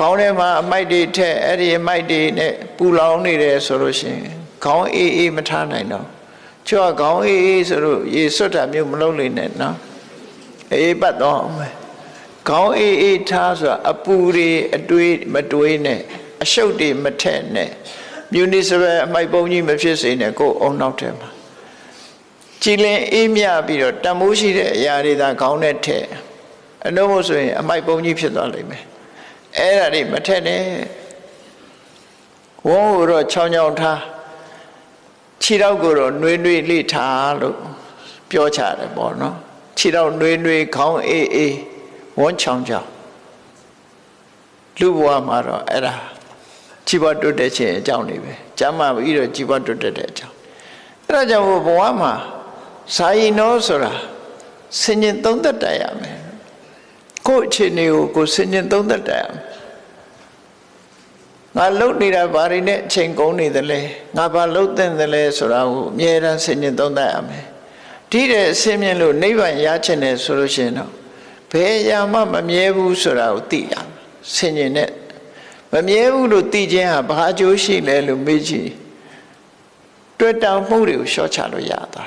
ခေါင်းထဲမှာအမိုက်တွေထက်အဲ့ဒီအမိုက်တွေနဲ့ပူလောင်နေတယ်ဆိုလို့ရှိရင်ခေါင်းအေးအေးမထားနိုင်တော့ချောခေါင်းအေးအေးဆိုလို့ရေစွတ်တာမျိုးမလုပ်နိုင်နဲ့နော်အေးပတ်တော့မယ်ခေါင်းအေးအေးထားဆိုတာအပူတွေအတွေးမတွေးနဲ့အရှုပ်တွေမထက်နဲ့မြူနီစပယ်အမိုက်ပုံကြီးမဖြစ်စေနဲ့ကိုယ်အုံနောက်ထဲမှာကြည်လင်အေးမြပြီးတော့တန်မိုးရှိတဲ့အရာတွေသာခေါင်းနဲ့ထည့်အနှုတ်မို့ဆိုရင်အမိုက်ပုံကြီးဖြစ်သွားလိမ့်မယ်အဲ့ဒါတွေမထက်နဲ့ဝုန်းကိုတော့ချောင်းချောင်းထားခြေထောက်ကိုတော့နှွေးနှွေးလေးထားလို့ပြောချတယ်ပေါ့နော်ခြေထောက်နှွေးနှွေးခေါင်းအေးအေးဝန်းချောင်းချောင်းလူဘဝမှာတော့အဲ့ဒါကြီးပွားတိုးတက်ခြင်းအကြောင်းတွေပဲကျမ်းမာပြီးတော့ကြီးပွားတိုးတက်တဲ့အကြောင်းအဲ့ဒါကြောင့်ဘဝမှာစာရင်နောဆိုတာဆင်ញင်သုံးသက်တတ်ရမယ်ကိုယ့်အခြေအနေကိုဆင်ញင်သုံးသက်တတ်ရမယ်ငါလှုပ်နေတာဘာတွေနဲ့အချိန်ကုန်နေသလဲငါဘာလှုပ်သင့်သလဲဆိုတာကိုအမြဲတမ်းဆင်ញင်သုံးသက်ရမယ်ဒီတဲ့အစင်းမြင်လို့နိဗ္ဗာန်ရချင်တယ်ဆိုလို့ရှိရင်တော့ဘယ်အရာမှမမြဲဘူးဆိုတာကိုသိရမယ်ဆင်ញင်နဲ့မမြဲဘူးလို့သိခြင်းဟာဘာအကျိုးရှိလဲလို့မေးကြည့်တွေ့တာမှုတွေကိုရှော့ချလို့ရတာ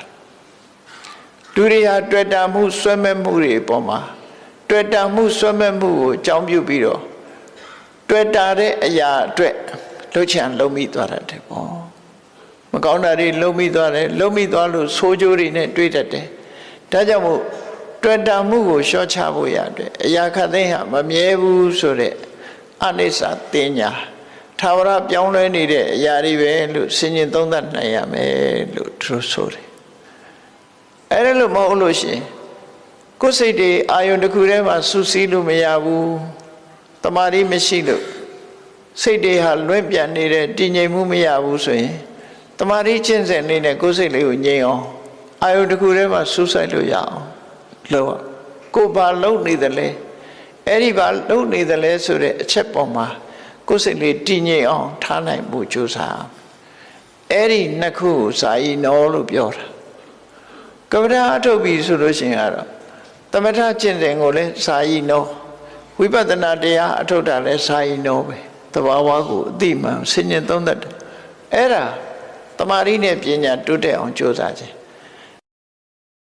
လူတွေဟာတွေ့တာမှုဆွဲမဲ့မှုတွေပေါ်မှာတွေ့တာမှုဆွဲမဲ့မှုကိုအကြောင်းပြုပြီးတော့တွေ့တာတဲ့အရာအတွက်လှုပ်ချင်လုံမိသွားတတ်တယ်ပေါ့မကောင်းတာတွေလုံမိသွားတယ်လုံမိသွားလို့ဆိုးကျိုးတွေနဲ့တွေ့တတ်တယ်ဒါကြောင့်မို့တွေ့တာမှုကိုရှော့ချဖို့ရတဲ့အရာခတ်သိမ်းဟာမမြဲဘူးဆိုတဲ့အနိစ္စတင်ညာထာဝရပြောင်းလဲနေတဲ့အရာတွေပဲလို့ဆင်ញင်သုံးသပ်နိုင်ရမယ်လို့သူဆိုတယ်အဲ့ဒါလို့မဟုတ်လို့ရှိရင်ကိုယ်စိတ်တွေအာယုန်တစ်ခုထဲမှာစူးစီးလို့မရဘူးတမာရီမရှိလို့စိတ်တွေဟာလွင့်ပြန်နေတဲ့တည်ငြိမ်မှုမရဘူးဆိုရင်တမာရီကျင့်စဉ်လေးနဲ့ကိုယ်စိတ်လေးကိုငြိမ်အောင်အာယုန်တစ်ခုထဲမှာစူးစိုက်လို့ရအောင်လို့ကိုယ်ဘာလုပ်နေသလဲအဲ့ဒီဘာလုပ်နေသလဲဆိုတဲ့အချက်ပေါ်မှာကိုယ်စိတ်လေးတည်ငြိမ်အောင်ထားနိုင်မှုကြိုးစားအဲ့ဒီနှစ်ခုကိုစာယီနောလို့ပြောတာကမ္မဋ္ဌာန်းအထုတ်ပြီဆိုလို့ရှိရင်ကတော့သမထကျင့်စဉ်ကိုလည်းစာယီနောဝိပဿနာတရားအထုတ်တာလည်းစာယီနောပဲသဘာဝကိုအသိမှန်ဆင်ញင်သုံးသပ်တယ်အဲ့ဒါတမာရီနဲ့ပညာတိုးတက်အောင်ကြိုးစားခြင်း